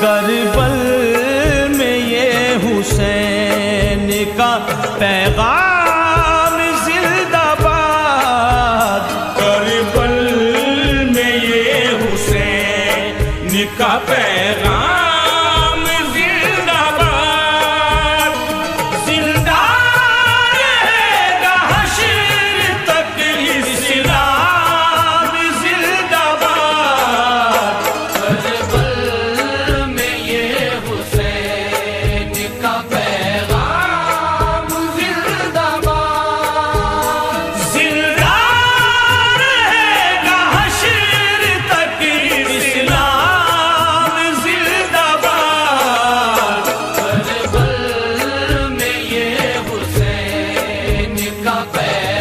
करबल में ये हुसैन का पैगाम जिंदाबाद। करबल में ये हुसैन का पैगाम जिंदाबाद। जिंदा रहेगा हश्र तक इस्लाम जिंदाबाद। करबल में ये हुसैन का पैगाम जिंदाबाद। जिंदा रहेगा हश्र तक इस्लाम जिंदाबाद। करबल में ये हुसैन का पैगाम